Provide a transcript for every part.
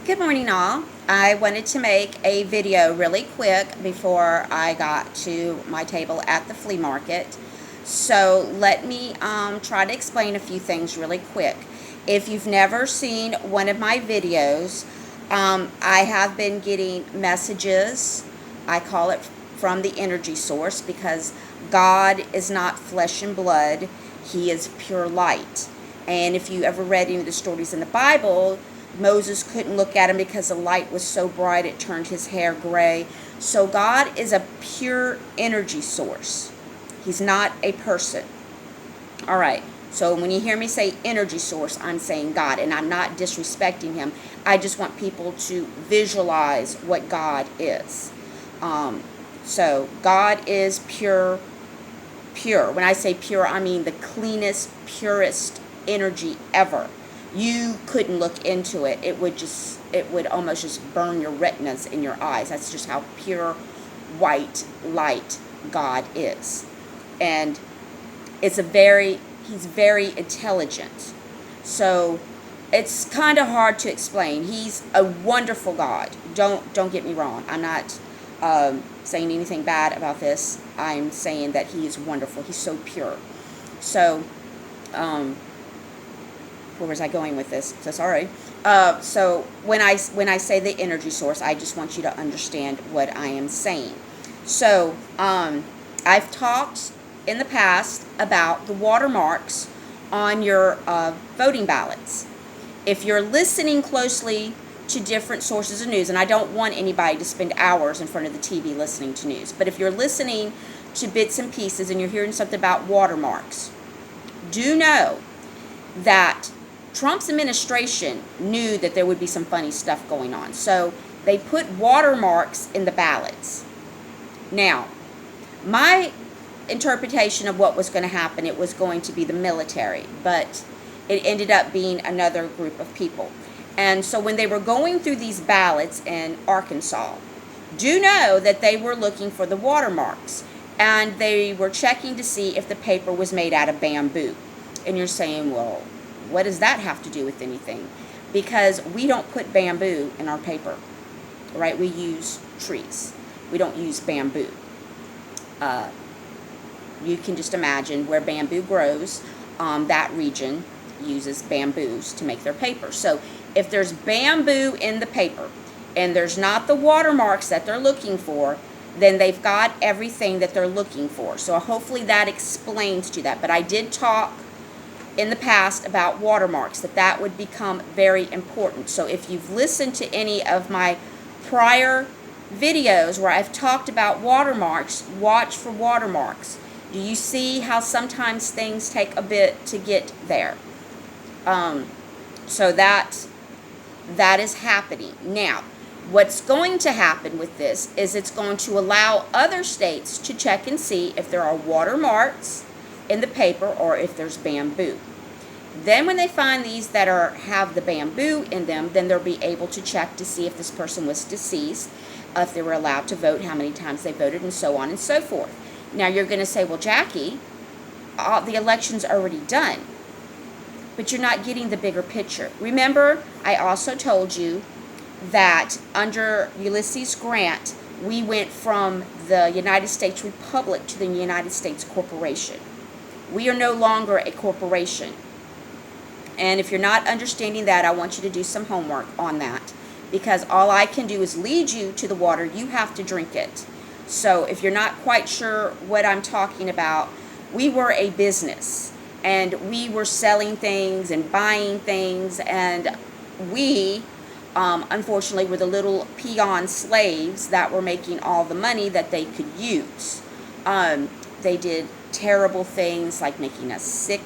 Good morning, all. I wanted to make a video really quick before I got to my table at the flea market. So let me try to explain a few things really quick. If you've never seen one of my videos, I have been getting messages. I call it from the energy source because God is not flesh and blood. He is pure light. And if you ever read any of the stories in the Bible, Moses couldn't look at him because the light was so bright it turned his hair gray. So God is a pure energy source. He's not a person. All right. So when you hear me say energy source, I'm saying God, and I'm not disrespecting him. I just want people to visualize what God is. So God is pure. When I say pure, I mean the cleanest, purest energy ever. You couldn't look into it. It would almost just burn your retinas in your eyes. That's just how pure white light God is. And he's very intelligent. So it's kind of hard to explain. He's a wonderful God. Don't get me wrong. I'm not saying anything bad about this. I'm saying that he is wonderful. He's so pure. So, where was I going with this? So sorry. So when I say the energy source, I just want you to understand what I am saying. So I've talked in the past about the watermarks on your voting ballots. If you're listening closely to different sources of news, and I don't want anybody to spend hours in front of the TV listening to news, but if you're listening to bits and pieces and you're hearing something about watermarks, do know that Trump's administration knew that there would be some funny stuff going on. So they put watermarks in the ballots. Now, my interpretation of what was going to happen, it was going to be the military, but it ended up being another group of people. And so when they were going through these ballots in Arkansas, do know that they were looking for the watermarks, and they were checking to see if the paper was made out of bamboo. And you're saying, well, what does that have to do with anything? Because we don't put bamboo in our paper, right? We use trees. We don't use bamboo. You can just imagine where bamboo grows, that region uses bamboos to make their paper. So if there's bamboo in the paper and there's not the watermarks that they're looking for, then they've got everything that they're looking for. So hopefully that explains to that. But I did talk in the past about watermarks, that would become very important. So if you've listened to any of my prior videos where I've talked about watermarks, watch for watermarks. Do you see how sometimes things take a bit to get there? So that is happening. Now, what's going to happen with this is it's going to allow other states to check and see if there are watermarks in the paper or if there's bamboo. Then when they find these that have the bamboo in them, then they'll be able to check to see if this person was deceased, if they were allowed to vote, how many times they voted, and so on and so forth. Now you're going to say, well, Jackie, the election's already done. But you're not getting the bigger picture. Remember, I also told you that under Ulysses Grant, we went from the United States Republic to the United States Corporation. We are no longer a corporation. And if you're not understanding that, I want you to do some homework on that. Because all I can do is lead you to the water. You have to drink it. So if you're not quite sure what I'm talking about, we were a business. And we were selling things and buying things. And we, unfortunately, were the little peon slaves that were making all the money that they could use. They did terrible things like making us sick,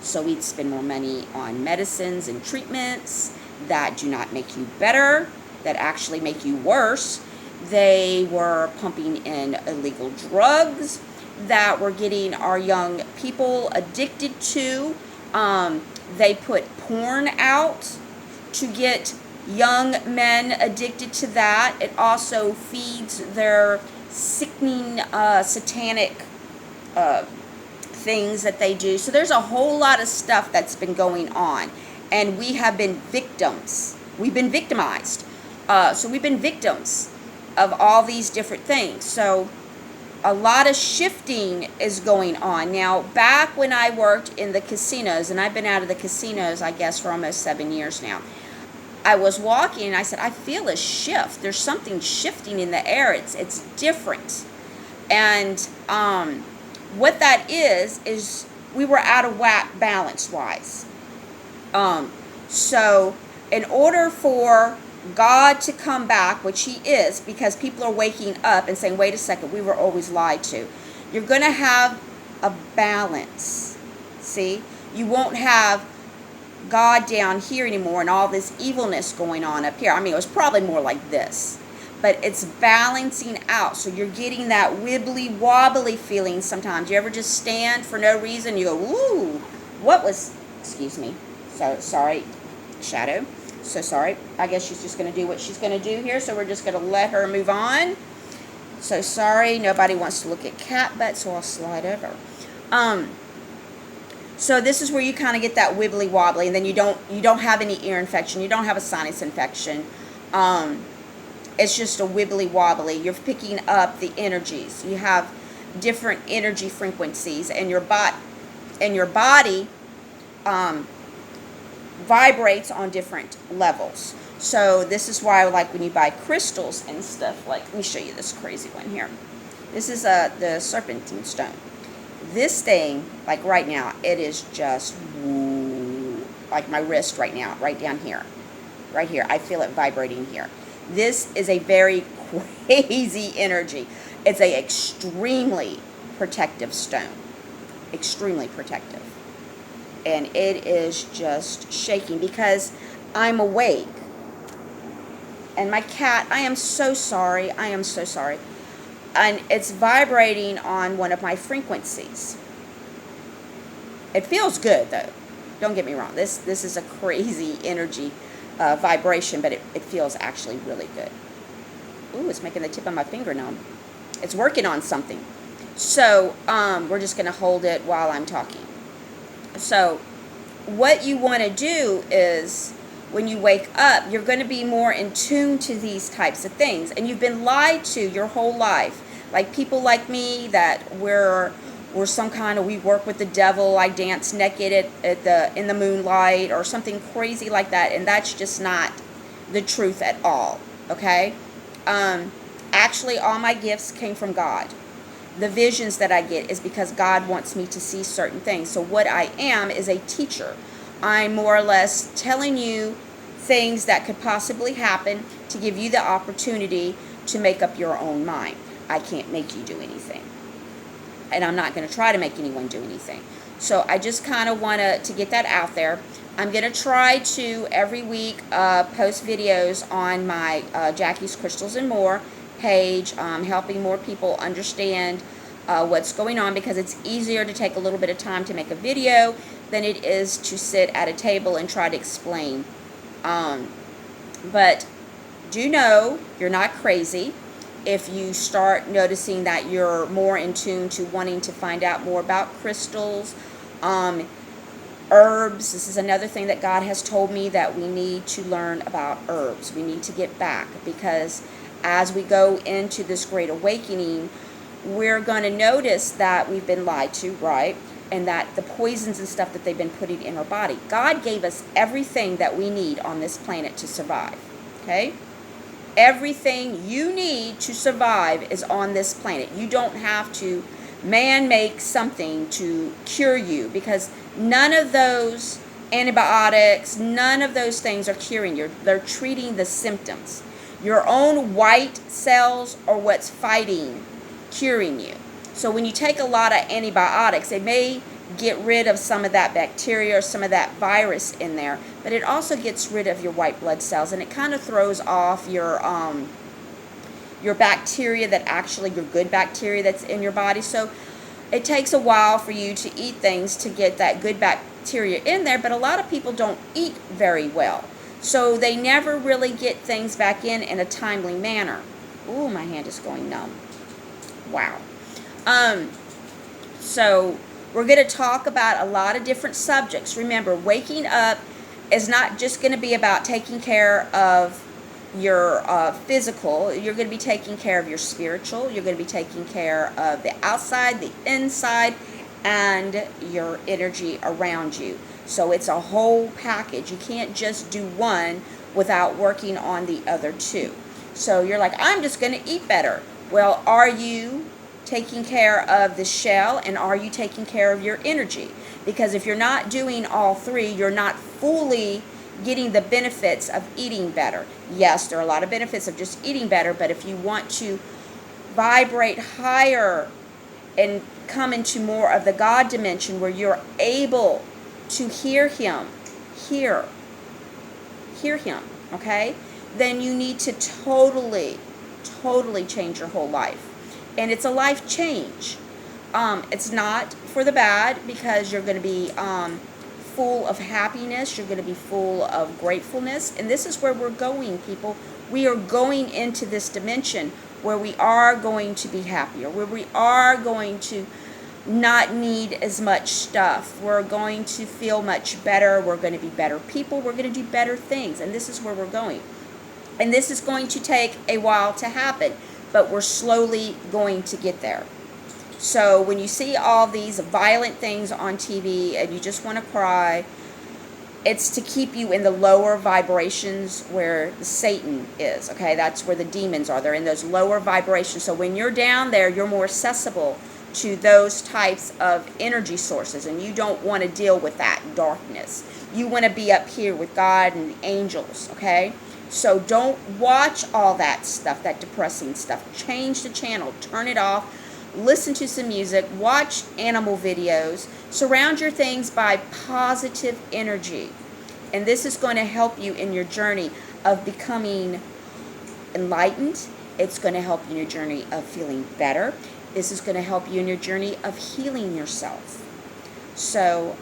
so we'd spend more money on medicines and treatments that do not make you better, that actually make you worse. They were pumping in illegal drugs that were getting our young people addicted to. They put porn out to get young men addicted to that. It also feeds their sickening satanic things that they do. So there's a whole lot of stuff that's been going on, and we have been victims we've been victimized. So we've been victims of all these different things. So a lot of shifting is going on. Now, back when I worked in the casinos, and I've been out of the casinos, I guess, for almost 7 years now, I was walking and I said, I feel a shift. There's something shifting in the air. It's different. And what that is we were out of whack balance-wise. So in order for God to come back, which he is, because people are waking up and saying, wait a second, we were always lied to. You're going to have a balance. See? You won't have God down here anymore and all this evilness going on up here. I mean, it was probably more like this. But it's balancing out. So you're getting that wibbly wobbly feeling sometimes. You ever just stand for no reason? You go, ooh, what was, excuse me. So sorry, Shadow. So sorry. I guess she's just going to do what she's going to do here. So we're just going to let her move on. So sorry. Nobody wants to look at cat butt, so I'll slide over. So this is where you kind of get that wibbly wobbly, and then you don't have any ear infection. You don't have a sinus infection. It's just a wibbly wobbly. You're picking up the energies. You have different energy frequencies, and your body vibrates on different levels. So this is why, like when you buy crystals and stuff, like, let me show you this crazy one here. This is the serpentine stone. This thing, like right now, it is just woo, like my wrist right now, right down here, right here. I feel it vibrating here. This is a very crazy energy. It's a extremely protective stone, extremely protective. And it is just shaking because I'm awake. And my cat, I am so sorry. I am so sorry. And it's vibrating on one of my frequencies. It feels good, though. Don't get me wrong. This is a crazy energy vibration, but it feels actually really good. Ooh, it's making the tip of my finger numb. It's working on something. So we're just going to hold it while I'm talking. So what you want to do is when you wake up, you're going to be more in tune to these types of things. And you've been lied to your whole life. Like people like me that we're some kind of, we work with the devil, I dance naked in the moonlight or something crazy like that. And that's just not the truth at all. Okay? Actually, all my gifts came from God. The visions that I get is because God wants me to see certain things. So what I am is a teacher. I'm more or less telling you things that could possibly happen to give you the opportunity to make up your own mind. I can't make you do anything. And I'm not going to try to make anyone do anything. So I just kind of want to get that out there. I'm going to try to every week post videos on my Jackie's Crystals and More page, helping more people understand what's going on, because it's easier to take a little bit of time to make a video than it is to sit at a table and try to explain. But do know you're not crazy if you start noticing that you're more in tune to wanting to find out more about crystals, herbs. This is another thing that God has told me, that we need to learn about herbs. We need to get back, because as we go into this great awakening, we're going to notice that we've been lied to, right? And that the poisons and stuff that they've been putting in our body. God gave us everything that we need on this planet to survive, okay? Everything you need to survive is on this planet. You don't have to man-make something to cure you, because none of those antibiotics, none of those things are curing you. They're treating the symptoms. Your own white cells are what's fighting, curing you. So when you take a lot of antibiotics, it may get rid of some of that bacteria or some of that virus in there, but it also gets rid of your white blood cells, and it kind of throws off your bacteria, that actually your good bacteria that's in your body. So it takes a while for you to eat things to get that good bacteria in there, but a lot of people don't eat very well. So they never really get things back in a timely manner. Ooh, my hand is going numb. Wow. So we're going to talk about a lot of different subjects. Remember, waking up is not just going to be about taking care of your physical. You're going to be taking care of your spiritual. You're going to be taking care of the outside, the inside, and your energy around you. So it's a whole package. You can't just do one without working on the other two. So you're like, I'm just going to eat better. Well, are you taking care of the shell, and are you taking care of your energy? Because if you're not doing all three, you're not fully getting the benefits of eating better. Yes, there are a lot of benefits of just eating better, but if you want to vibrate higher and come into more of the God dimension where you're able to hear Him, hear Him, okay? Then you need to totally change your whole life. And it's a life change. It's not for the bad, because you're going to be full of happiness. You're going to be full of gratefulness. And this is where we're going, people. We are going into this dimension where we are going to be happier, where we are going to not need as much stuff. We're going to feel much better. We're going to be better people. We're going to do better things. And this is where we're going. And this is going to take a while to happen, but we're slowly going to get there. So when you see all these violent things on TV and you just want to cry, it's to keep you in the lower vibrations where Satan is, okay? That's where the demons are. They're in those lower vibrations. So when you're down there, you're more accessible to those types of energy sources, and you don't want to deal with that darkness. You want to be up here with God and the angels, okay? So don't watch all that stuff, that depressing stuff. Change the channel, turn it off. Listen to some music, watch animal videos, surround your things by positive energy. And this is going to help you in your journey of becoming enlightened. It's going to help you in your journey of feeling better. This is going to help you in your journey of healing yourself. So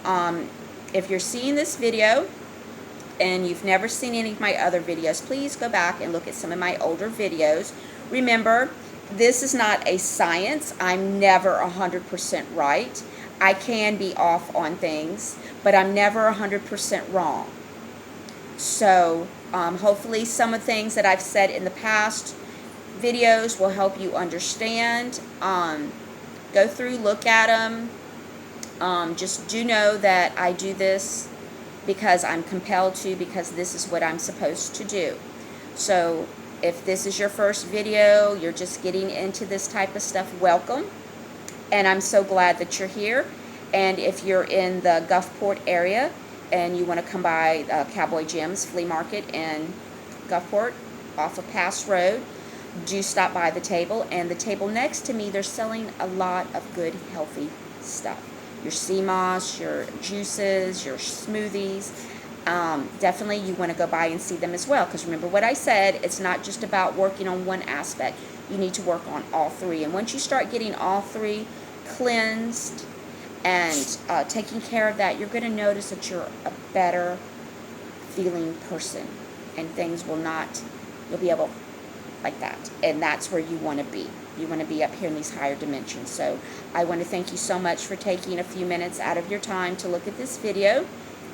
if you're seeing this video and you've never seen any of my other videos, please go back and look at some of my older videos. Remember, this is not a science. I'm never 100% right. I can be off on things, but I'm never 100% wrong. So hopefully some of the things that I've said in the past videos will help you understand. Go through, look at them. Just do know that I do this because I'm compelled to, because this is what I'm supposed to do. So if this is your first video, you're just getting into this type of stuff, welcome. And I'm so glad that you're here. And if you're in the Gulfport area and you want to come by Cowboy Jim's Flea Market in Gulfport off of Pass Road, do stop by the table. And the table next to me, they're selling a lot of good, healthy stuff. Your sea moss, your juices, your smoothies. Definitely you want to go by and see them as well, because remember what I said, it's not just about working on one aspect. You need to work on all three. And once you start getting all three cleansed and taking care of that, you're going to notice that you're a better feeling person, and things will not, you'll be able like that. And that's where you want to be. You want to be up here in these higher dimensions. So I want to thank you so much for taking a few minutes out of your time to look at this video.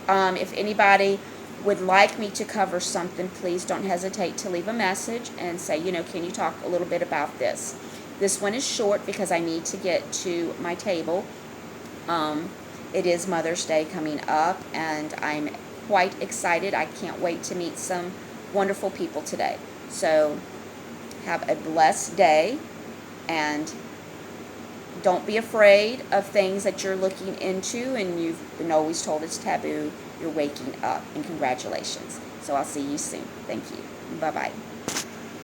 If anybody would like me to cover something, please don't hesitate to leave a message and say, you know, can you talk a little bit about this? This one is short because I need to get to my table. It is Mother's Day coming up, and I'm quite excited. I can't wait to meet some wonderful people today. So have a blessed day, and don't be afraid of things that you're looking into and you've been always told it's taboo. You're waking up, and congratulations. So I'll see you soon. Thank you. Bye-bye.